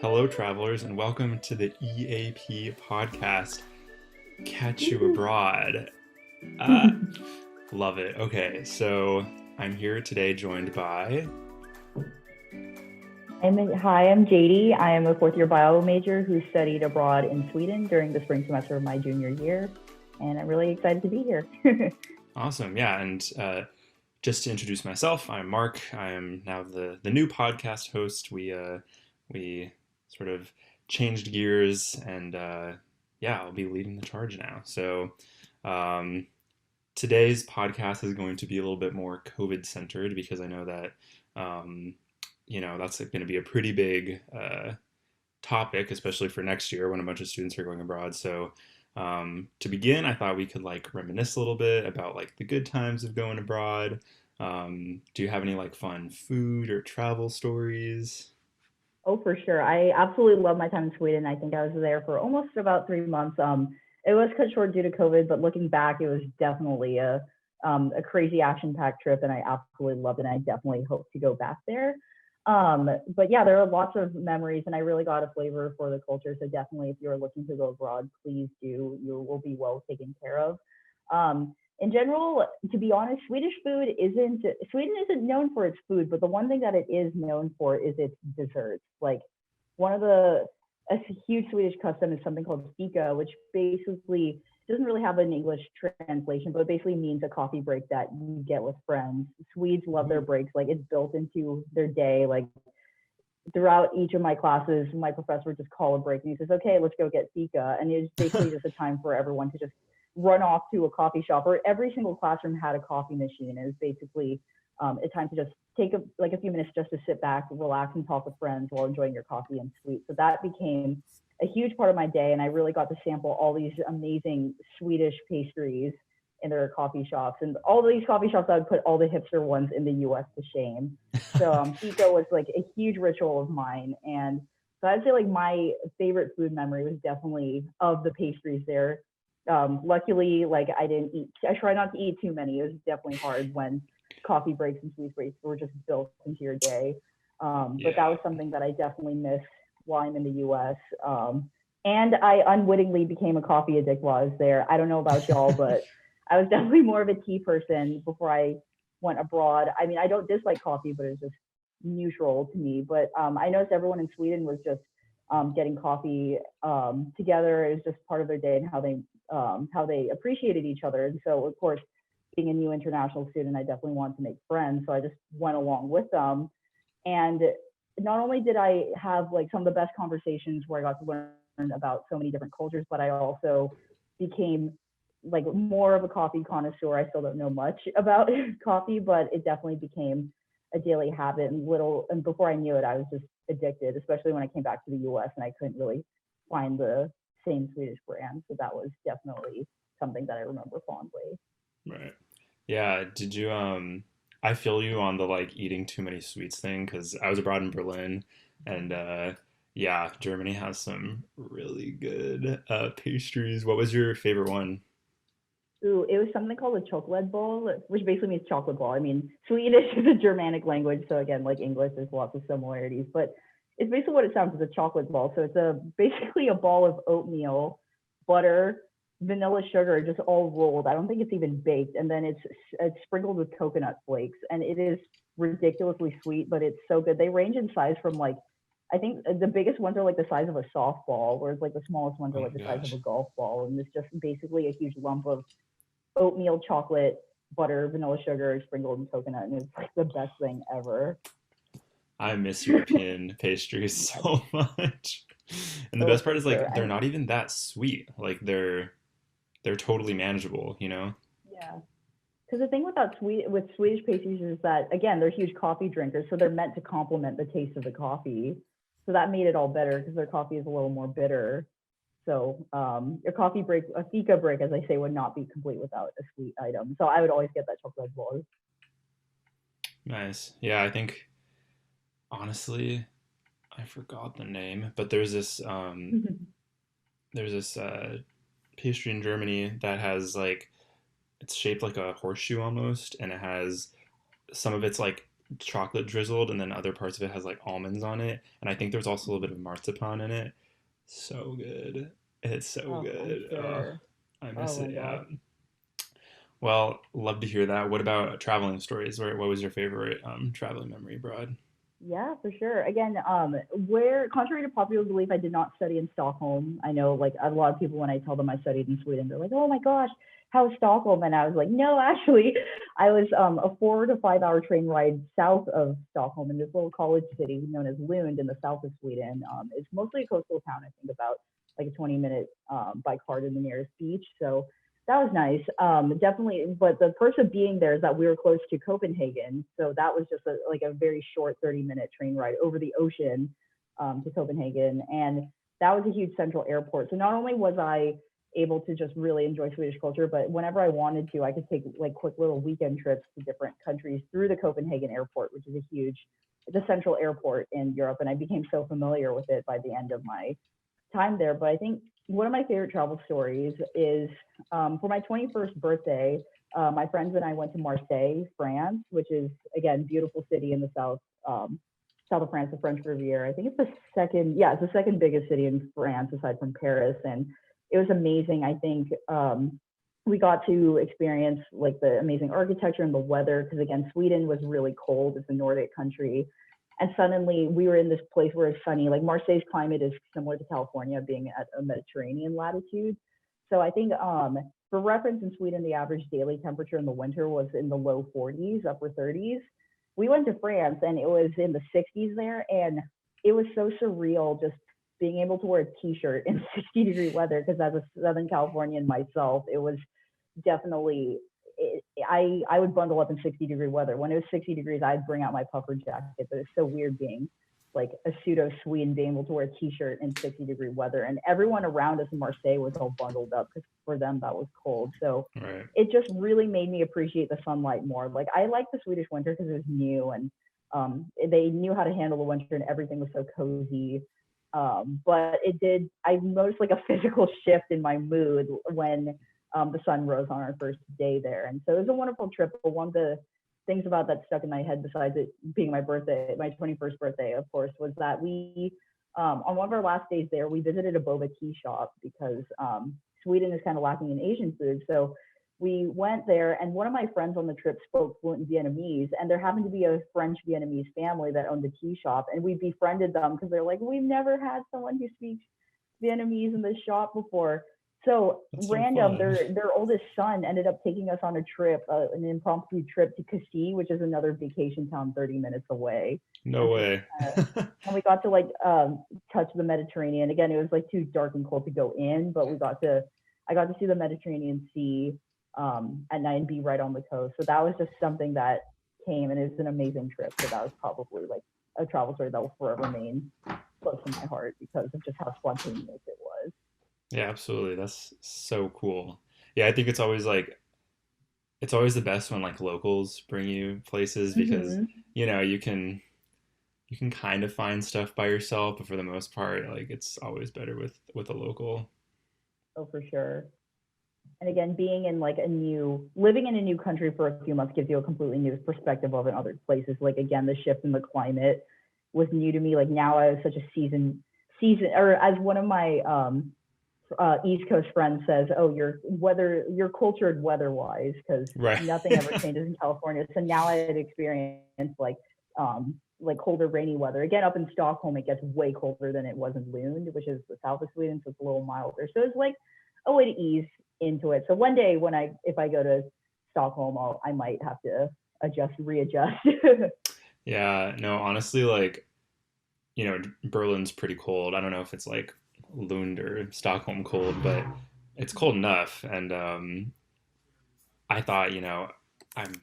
Hello, travelers, and welcome to the EAP podcast, Catch You Abroad. Uh, Love it. Okay, so I'm here today joined by. Hi, I'm Jadie. I am a fourth year bio major who studied abroad in Sweden during the spring semester of my junior year, and I'm really excited to be here. Awesome, yeah, and just to introduce myself, I'm Mark. I am now the new podcast host. We sort of changed gears, and yeah, I'll be leading the charge now. So um, today's podcast is going to be a little bit more COVID centered because I know that um, that's going to be a pretty big topic, especially for next year when a bunch of students are going abroad. So to begin, I thought we could like reminisce a little bit about like the good times of going abroad. Do you have any like fun food or travel stories? Oh, for sure. I absolutely love my time in Sweden. I think I was there for almost about 3 months. It was cut short due to COVID, but looking back, it was definitely a crazy action-packed trip, and I absolutely loved it. And I definitely hope to go back there. But yeah, there are lots of memories, and I really got a flavor for the culture. So definitely, if you're looking to go abroad, please do. You will be well taken care of. In general, to be honest, Sweden isn't known for its food, but the one thing that it is known for is its desserts. Like one of the a huge Swedish custom is something called fika, which basically doesn't really have an English translation, but it basically means a coffee break that you get with friends. Swedes love their breaks, like it's built into their day. Like throughout each of my classes, my professor would just call a break and he says, "Okay, let's go get fika," and it's basically just a time for everyone to just run off to a coffee shop. Or every single classroom had a coffee machine. It was basically a time to just take a few minutes just to sit back, relax, and talk with friends while enjoying your coffee and sweets. So that became a huge part of my day, and I really got to sample all these amazing Swedish pastries in their coffee shops. And all these coffee shops, I would put all the hipster ones in the U.S. to shame. So fika was like a huge ritual of mine, and so I'd say like my favorite food memory was definitely of the pastries there. Luckily, like I try not to eat too many. It was definitely hard when coffee breaks and sweet breaks were just built into your day. But that Yeah. was something that I definitely miss while I'm in the US. And I unwittingly became a coffee addict while I was there. I don't know about y'all, but I was definitely more of a tea person before I went abroad. I mean, I don't dislike coffee, but it's just neutral to me. But I noticed everyone in Sweden was just getting coffee together. It was just part of their day and how they appreciated each other. And so, of course, being a new international student, I definitely wanted to make friends. So I just went along with them. And not only did I have like some of the best conversations where I got to learn about so many different cultures, but I also became like more of a coffee connoisseur. I still don't know much about coffee, but it definitely became a daily habit. And before I knew it, I was just addicted, especially when I came back to the US and I couldn't really find the same Swedish brand. So that was definitely something that I remember fondly. Right. Yeah. Did you I feel you on the like eating too many sweets thing because I was abroad in Berlin and yeah, Germany has some really good pastries. What was your favorite one? Ooh, it was something called a chocolate ball, which basically means chocolate ball. I mean, Swedish is a Germanic language, so again, like English, there's lots of similarities, but it's basically what it sounds. It's a chocolate ball. So it's a basically a ball of oatmeal, butter, vanilla sugar, just all rolled. I don't think it's even baked, and then it's sprinkled with coconut flakes, and it is ridiculously sweet, but it's so good. They range in size from like I think the biggest ones are like the size of a softball, whereas like the smallest ones Oh are my like the size of a gosh. golf ball, and it's just basically a huge lump of oatmeal, chocolate, butter, vanilla sugar, sprinkled in coconut, and it's like the best thing ever. I miss European pastries so much. And the Oh, best part for is sure. like they're And not even that sweet. Like they're totally manageable, you know? yeah, because the thing with Swedish pastries is that again they're huge coffee drinkers, so they're meant to complement the taste of the coffee. So that made it all better because their coffee is a little more bitter. So your coffee break, a fika break, as I say, would not be complete without a sweet item. So I would always get that chocolate bar. Nice. Yeah, I think honestly, I forgot the name, but there's this pastry in Germany that has like it's shaped like a horseshoe almost, and it has some of it's like chocolate drizzled, and then other parts of it has like almonds on it, and I think there's also a little bit of marzipan in it. So good. It's so Oh, I'm good. Oh, sure. I Oh miss my it. gosh. Yeah. Well, love to hear that. What about traveling stories? What was your favorite traveling memory abroad? Yeah, for sure. Again, where contrary to popular belief, I did not study in Stockholm. I know, like a lot of people, when I tell them I studied in Sweden, they're like, "Oh my gosh, how is Stockholm?" And I was like, "No, actually, I was a 4 to 5 hour train ride south of Stockholm in this little college city known as Lund in the south of Sweden. It's mostly a coastal town. I think about like a 20-minute by car to the nearest beach. So that was nice. Definitely, but the perks of being there is that we were close to Copenhagen, so that was just like a very short 30-minute train ride over the ocean to Copenhagen, and that was a huge central airport. So not only was I able to just really enjoy Swedish culture, but whenever I wanted to, I could take like quick little weekend trips to different countries through the Copenhagen airport, which is a huge, it's a central airport in Europe, and I became so familiar with it by the end of my time there. But I think one of my favorite travel stories is for my 21st birthday, my friends and I went to Marseille, France, which is, again, beautiful city in the south of France, the French Riviera. I think it's the second, yeah, it's the second biggest city in France aside from Paris. And it was amazing. I think we got to experience like the amazing architecture and the weather because, again, Sweden was really cold. It's a Nordic country, and suddenly we were in this place where it's sunny. Like Marseille's climate is similar to California, being at a Mediterranean latitude. So I think for reference, in Sweden, the average daily temperature in the winter was in the low 40s, upper 30s. We went to France and it was in the 60s there, and it was so surreal just being able to wear a t-shirt in 60-degree weather because as a Southern Californian myself, it was definitely I would bundle up in 60-degree weather. When it was 60 degrees, I'd bring out my puffer jacket. But it's so weird being like a pseudo Swede being able to wear a t-shirt in 60-degree weather. And everyone around us in Marseille was all bundled up because for them that was cold. So Right. it just really made me appreciate the sunlight more. Like I like the Swedish winter because it was new and they knew how to handle the winter and everything was so cozy. But it did, I noticed like a physical shift in my mood when the sun rose on our first day there. And so it was a wonderful trip. But one of the things about that stuck in my head, besides it being my birthday, my 21st birthday, of course, was that we, on one of our last days there, we visited a boba tea shop because Sweden is kind of lacking in Asian food. So we went there, and one of my friends on the trip spoke fluent Vietnamese, and there happened to be a French Vietnamese family that owned the tea shop, and we befriended them because they're like, we've never had someone who speaks Vietnamese in this shop before. So That's so random, fun. their oldest son ended up taking us on a trip, an impromptu trip to Cassis, which is another vacation town 30 minutes away. No And so, way. and we got to like touch the Mediterranean. Again, it was like too dark and cold to go in, but I got to see the Mediterranean Sea at night and be right on the coast. So that was just something that came, and it was an amazing trip. So that was probably like a travel story that will forever remain close to my heart because of just how spontaneous it was. Yeah, absolutely. That's so cool. Yeah, I think it's always like it's always the best when like locals bring you places because Mm-hmm. you can kind of find stuff by yourself, but for the most part, like it's always better with a local. Oh, for sure. And again, being in like living in a new country for a few months gives you a completely new perspective of in other places. Like again, the shift in the climate was new to me. Like now I have such a or as one of my East Coast friend says, "Oh, you're cultured weather-wise because Right. nothing ever changes in California." So now I had experienced like colder, rainy weather. Again, up in Stockholm, it gets way colder than it was in Lund, which is the south of Sweden, so it's a little milder. So it's like a way to ease into it. So one day if I go to Stockholm, I might have to readjust. Yeah, no, honestly, like, Berlin's pretty cold. I don't know if it's like Lund or Stockholm cold, but it's cold enough. And I thought, I'm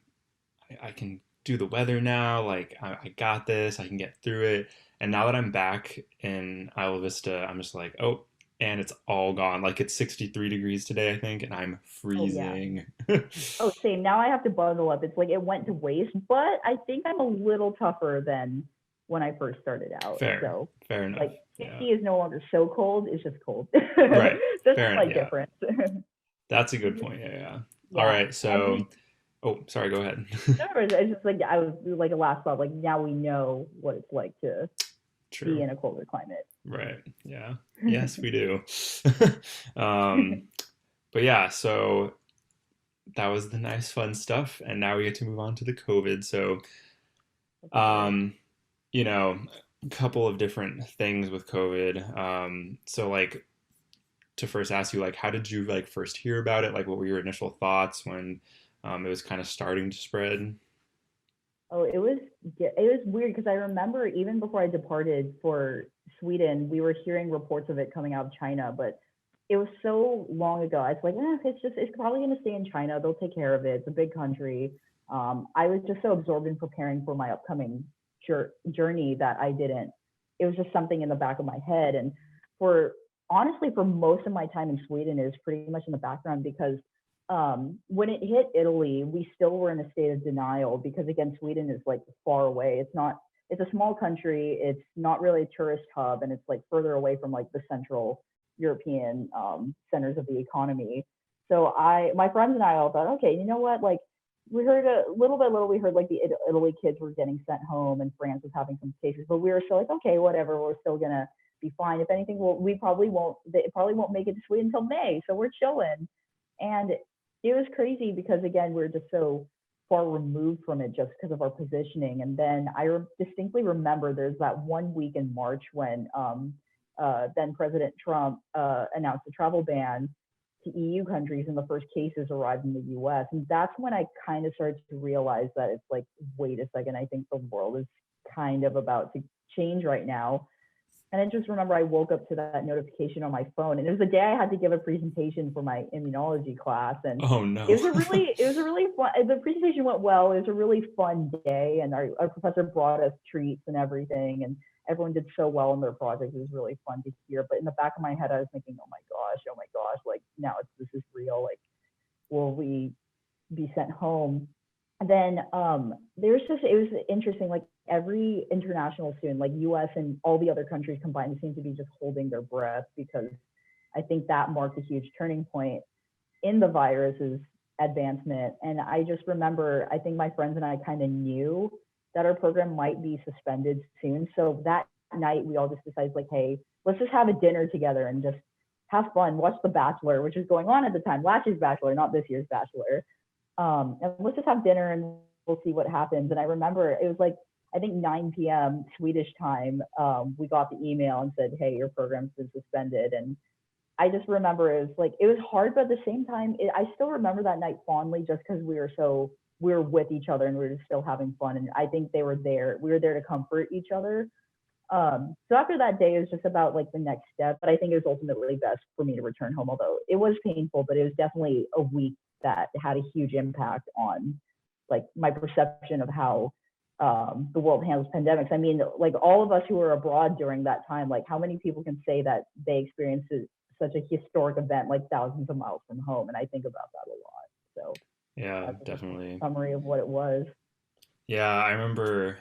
I can do the weather now. Like I got this. I can get through it. And now that I'm back in Isla Vista, I'm just like, oh, and it's all gone. Like it's 63 degrees today, I think, and I'm Oh yeah. freezing. Oh, same. Now I have to bundle up. It's like it went to waste, but I think I'm a little tougher than when I first started out. Fair, So, fair enough. like, Yeah, 50 is no longer so cold. It's just cold. right. There's a Fair enough. slight Yeah, difference. that's a good point. Yeah, yeah. All Yeah. right. And So we, Oh, sorry, go ahead. No, it's just like I was like a last thought. Like now we know what it's like to be True. in a colder climate. Right. Yeah. Yes, we do. um, but yeah, so that was the nice fun stuff, and now we get to move on to the COVID. So, Let's hear it. um, you know, a couple of different things with COVID. So like to first ask you, like, how did you like first hear about it? Like, what were your initial thoughts when it was kind of starting to spread? Oh, it was weird because I remember even before I departed for Sweden, we were hearing reports of it coming out of China, but it was so long ago. I was like, it's probably going to stay in China. They'll take care of it. It's a big country. I was just so absorbed in preparing for my upcoming journey that I didn't. It was just something in the back of my head, and for honestly, for most of my time in Sweden, it was pretty much in the background because when it hit Italy, we still were in a state of denial because again, Sweden is like far away. It's not. It's a small country. It's not really a tourist hub, and it's like further away from like the central European centers of the economy. So my friends and I all thought, okay, you know what? Like we heard a little by little, we heard like the Italy kids were getting sent home, and France was having some cases, but we were still like, okay, whatever. We're still gonna be fine. If anything, we probably won't. They probably won't make it to Sweden until May, so we're chilling. And it was crazy because again, we're just so far removed from it just because of our positioning. And then distinctly remember there's that 1 week in March when then President Trump announced a travel ban to EU countries, and the first cases arrived in the US. And that's when I kind of started to realize that it's like, wait a second, I think the world is kind of about to change right now. And I just remember I woke up to that notification on my phone, and it was the day I had to give a presentation for my immunology class, and Oh no. it was a really fun. The presentation went well. It was a really fun day, and our professor brought us treats and everything, and everyone did so well in their project. It was really fun to hear. But in the back of my head, I was thinking, oh my gosh, like now this is real. Like, will we be sent home? And then there's just it was interesting. Like every international student, like U.S. and all the other countries combined, seem to be just holding their breath because I think that marked a huge turning point in the virus's advancement. And I just remember, I think my friends and I kind of knew that our program might be suspended soon. So that night, we all just decided, like, hey, let's just have a dinner together and just have fun, watch The Bachelor, which was going on at the time, last year's Bachelor, not this year's Bachelor. And let's just have dinner and we'll see what happens. And I remember it was like, I think 9 p.m. Swedish time, we got the email and said, hey, your program's been suspended. And I just remember it was like, it was hard, but at the same time, I still remember that night fondly just because we were with each other and we were just still having fun. And I think they were there. We were there to comfort each other. So after that day, it was just about like the next step. But I think it was ultimately best for me to return home, although it was painful, but it was definitely a week that had a huge impact on like my perception of how the world handles pandemics. I mean, like all of us who were abroad during that time, like how many people can say that they experienced such a historic event like thousands of miles from home? And I think about that a lot. So Yeah, that's just a definitely. summary of what it was. Yeah, I remember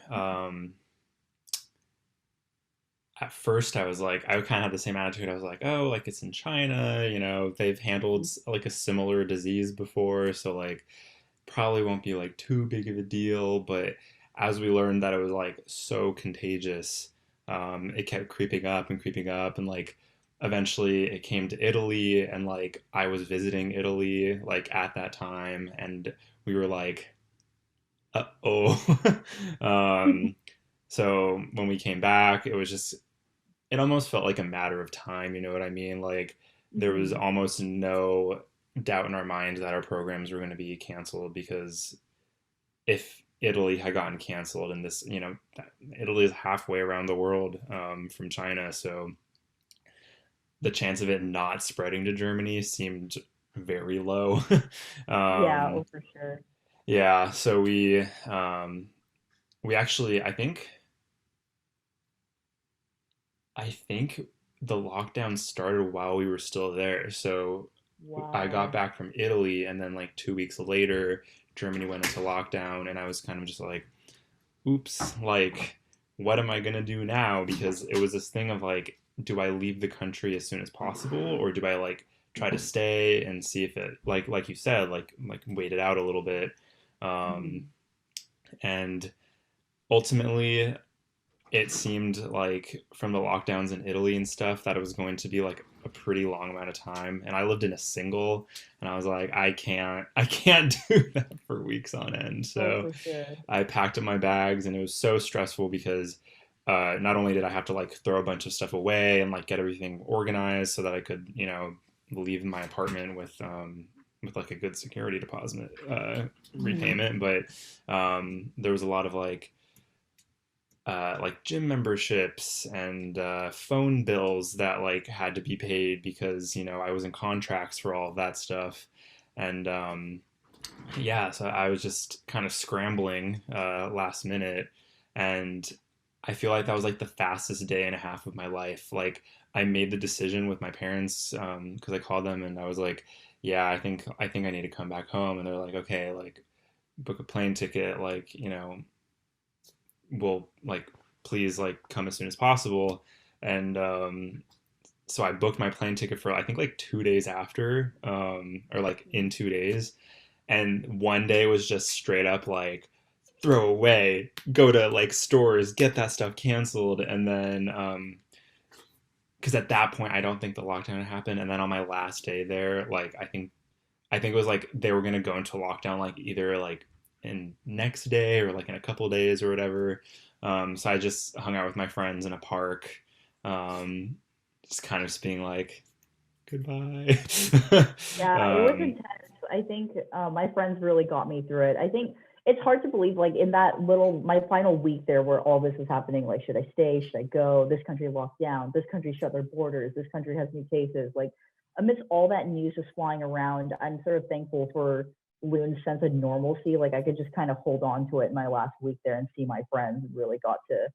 at first I was like, I kind of had the same attitude. I was like, oh, like it's in China, they've handled like a similar disease before, so like probably won't be like too big of a deal. But as we learned that it was like so contagious, it kept creeping up, and like eventually it came to Italy, and like I was visiting Italy like at that time, and we were like, oh. So when we came back, it almost felt like a matter of time, you know what I mean? Like there was Mm-hmm. almost no doubt in our mind that our programs were going to be canceled, because if Italy had gotten canceled, and this, Italy is halfway around the world from China, so the chance of it not spreading to Germany seemed very low. Yeah, um, oh, for sure. yeah, so we actually, I think the lockdown started while we were still there. So I got Wow. back from Italy, and then like 2 weeks later, Germany went into lockdown, and I was kind of just like, oops, like, what am I gonna do now? Because it was this thing of like, do I leave the country as soon as possible, or do I like try to stay and see if it, like you said, like wait it out a little bit. Um, and ultimately, it seemed like from the lockdowns in Italy and stuff that it was going to be like a pretty long amount of time. And I lived in a single, and I was like, I can't do that for weeks on end. Oh, So for sure. I packed up my bags, and it was so stressful because not only did I have to like throw a bunch of stuff away and like get everything organized so that I could, you know, leave my apartment with like a good security deposit Mhm. repayment, but there was a lot of like gym memberships and phone bills that like had to be paid because you know I was in contracts for all of that stuff, and yeah, so I was just kind of scrambling last minute, and I feel like that was like the fastest day and a half of my life. Like I made the decision with my parents because I called them and I was like, yeah, I think I need to come back home, and they're like, okay, like book a plane ticket, like you know will like please like come as soon as possible, and so I booked my plane ticket for I think like 2 days after or like in 2 days, and one day was just straight up like throw away, go to like stores, get that stuff canceled, and then because at that point I don't think the lockdown had happened, and then on my last day there like I think it was like they were gonna go into lockdown like either like in next day or like in a couple of days or whatever. So I just hung out with my friends in a park, um, just kind of just being like goodbye. Yeah, it was um, intense. I think my friends really got me through it. I think it's hard to believe, like in that little, my final week there where all this was happening, like, should I stay? Should I go? This country locked down. This country shut their borders. This country has new cases. Like, amidst all that news just flying around, I'm sort of thankful for Loon's sense of normalcy. Like, I could just kind of hold on to it in my last week there and see my friends and really got to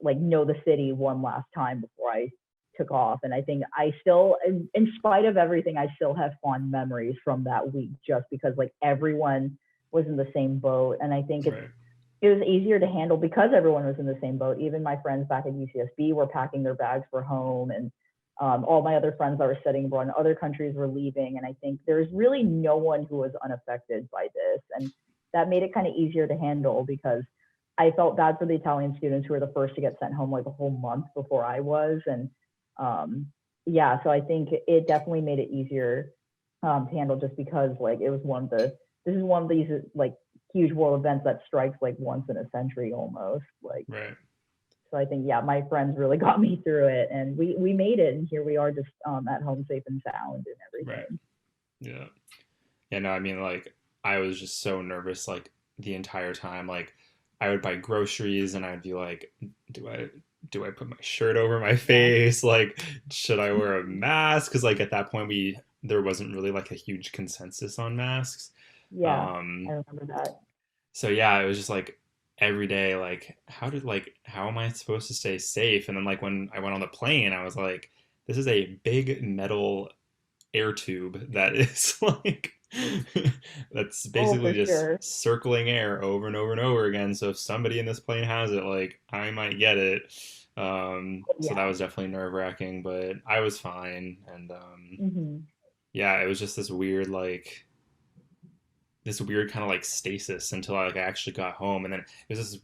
like know the city one last time before I took off. And I think I still, in spite of everything, I still have fond memories from that week just because like everyone was in the same boat. And I think right, it was easier to handle because everyone was in the same boat. Even my friends back at UCSB were packing their bags for home, and all my other friends that were studying abroad in other countries were leaving. And I think there's really no one who was unaffected by this. And that made it kind of easier to handle because I felt bad for the Italian students who were the first to get sent home like a whole month before I was. And um, yeah, so I think it definitely made it easier to handle just because like it was this is one of these like huge world events that strikes like once in a century almost. Like, right, so I think yeah, my friends really got me through it, and we made it, and here we are just at home safe and sound and right, everything. yeah, yeah. No, I mean like I was just so nervous like the entire time. Like I would buy groceries and I'd be like, do I do I put my shirt over my Yeah, face? Like, should I wear a mask? Because like at that point we there wasn't really like a huge consensus on masks. yeah, I Um, remember that. so yeah, it was just like every day, like how am I supposed to stay safe? And then like when I went on the plane, I was like, this is a big metal air tube that is like that's Oh, basically for just sure. circling air over and over and over again. So if somebody in this plane has it, like I might get it. So that Yeah. was definitely nerve wracking, but I was fine. And Hmm. yeah, it was just this weird kind of like stasis until I actually got home, and then it was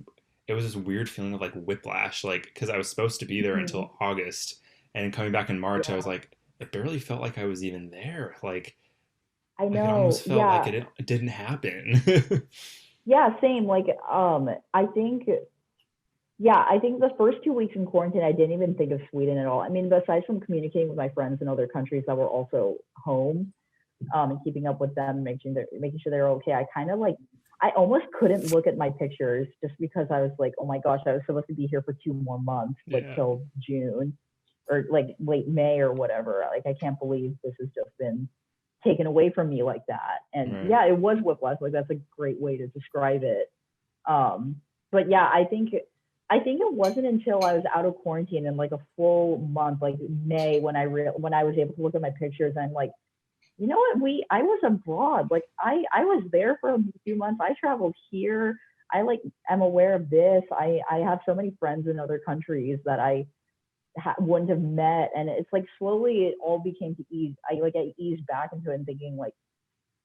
this weird feeling of like whiplash, like because I was supposed to be there Hmm. until August, and coming back in March, I was Yeah, like, it barely felt like I was even there. I Like it almost know. felt like Yeah, it didn't happen. yeah, same. Like, I think yeah, I think the first 2 weeks in quarantine, I didn't even think of Sweden at all. I mean, besides from communicating with my friends in other countries that were also home, and keeping up with them, making sure they're okay. I kind of like, I almost couldn't look at my pictures just because I was like, oh my gosh, I was supposed to be here for 2 more months, like Yeah, till June or like late May or whatever. Like, I can't believe this has just been taken away from me like that. And right. yeah, it was whiplash. Like, that's a great way to describe it. Um, but yeah, I think it wasn't until I was out of quarantine in like a full month, like May, when when I was able to look at my pictures and like, you know what, I was abroad. Like, I was there for a few months. I traveled here. I like am aware of this. I have so many friends in other countries that I wouldn't have met, and it's like slowly it all became to ease. I eased back into it and thinking like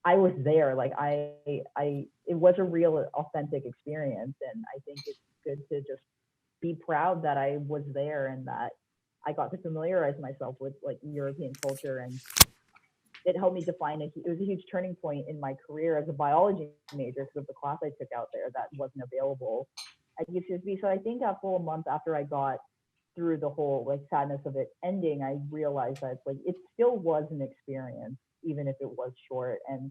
I was there. Like it was a real, authentic experience, and I think it's good to just be proud that I was there and that I got to familiarize myself with like European culture, and it helped me define it. It was a huge turning point in my career as a biology major because of the class I took out there that wasn't available at UCSB. So I think a full month after I got through the whole like sadness of it ending, I realized that like it still was an experience, even if it was short. And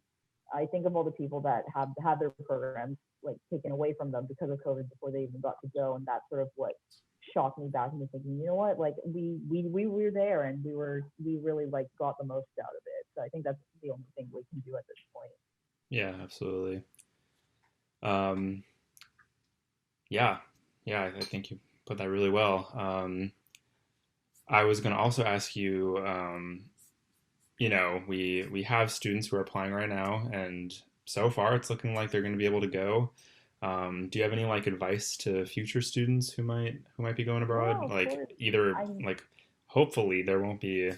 I think of all the people that have had their programs like taken away from them because of COVID before they even got to go, and that's sort of what shocked me back into thinking, you know what, like we were there and we really like got the most out of it. So I think that's the only thing we can do at this point. Yeah, absolutely. Um, yeah, yeah, I think you put that really well. I was going to also ask you, we have students who are applying right now, and so far it's looking like they're going to be able to go. Do you have any like advice to future students who might be going Yeah, abroad? of Like course. either I like hopefully there won't be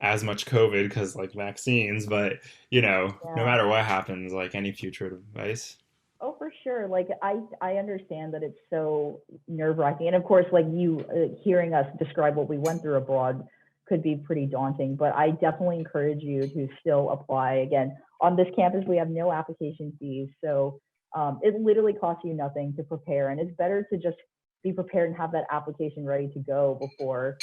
as much COVID because like vaccines, but no yeah. matter what happens, like any future advice. Oh, for sure. Like I understand that it's so nerve wracking, and of course, like you hearing us describe what we went through abroad could be pretty daunting. But I definitely encourage you to still apply. Again, on this campus, we have no application fees, so it literally costs you nothing to prepare, and it's better to just be prepared and have that application ready to go before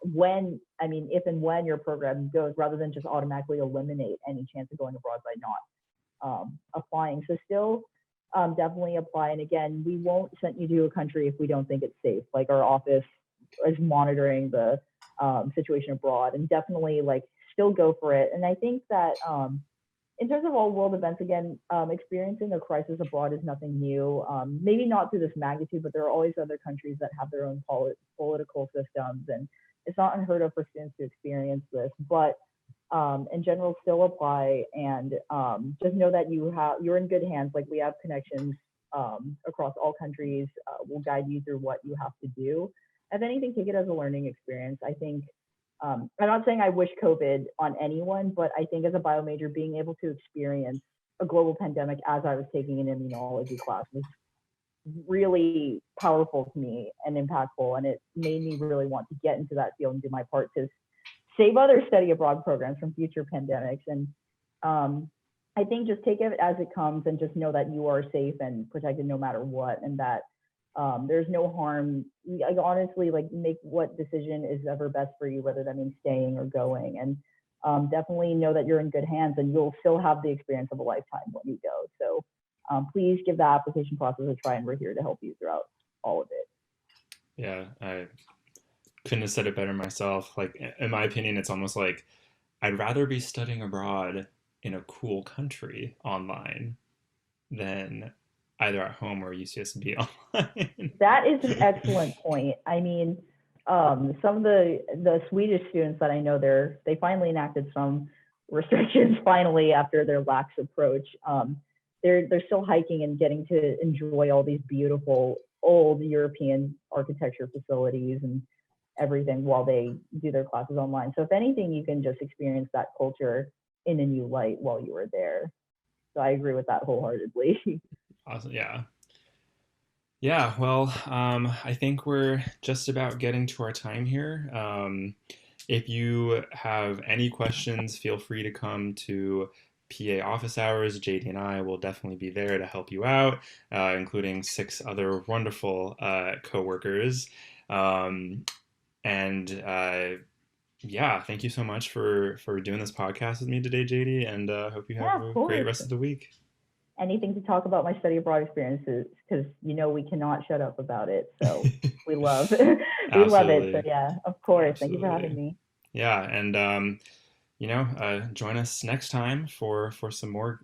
when I mean, if and when your program goes, rather than just automatically eliminate any chance of going abroad by not applying. So still definitely apply. And again, we won't send you to a country if we don't think it's safe. Like our office is monitoring the situation abroad, and definitely like still go for it. And I think that in terms of all world events, again, experiencing a crisis abroad is nothing new. Maybe not to this magnitude, but there are always other countries that have their own political systems, and it's not unheard of for students to experience this. But in general, still apply, and just know that you're in good hands. Like we have connections across all countries. We'll guide you through what you have to do. If anything, take it as a learning experience. I think I'm not saying I wish COVID on anyone, but I think as a bio major, being able to experience a global pandemic as I was taking an immunology class was really powerful to me and impactful. And it made me really want to get into that field and do my part to save other study abroad programs from future pandemics. And I think just take it as it comes and just know that you are safe and protected no matter what, and that there's no harm. Like, honestly, like make what decision is ever best for you, whether that means staying or going. And definitely know that you're in good hands, and you'll still have the experience of a lifetime when you go. So please give the application process a try, and we're here to help you throughout all of it. Yeah, I couldn't have said it better myself. Like in my opinion, it's almost like I'd rather be studying abroad in a cool country online than either at home or UCSB online. That is an excellent point. I mean, some of the Swedish students that I know, they finally enacted some restrictions finally after their lax approach. They're still hiking and getting to enjoy all these beautiful old European architecture facilities and everything while they do their classes online. So if anything, you can just experience that culture in a new light while you were there. So I agree with that wholeheartedly. Awesome. Yeah. Yeah. Well, I think we're just about getting to our time here. If you have any questions, feel free to come to PA office hours. Jadie and I will definitely be there to help you out, including 6 other wonderful coworkers. Um, and yeah, thank you so much for doing this podcast with me today, Jadie, and hope you have Yeah, of a great course. rest of the week. Anything to talk about my study abroad experiences, because we cannot shut up about it. So we love we love it. So Absolutely. yeah, of course. Thank you for having Absolutely. me. Yeah, and join us next time for some more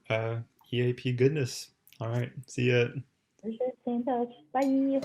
EAP goodness. All right, see ya. For sure. Stay in touch. Bye.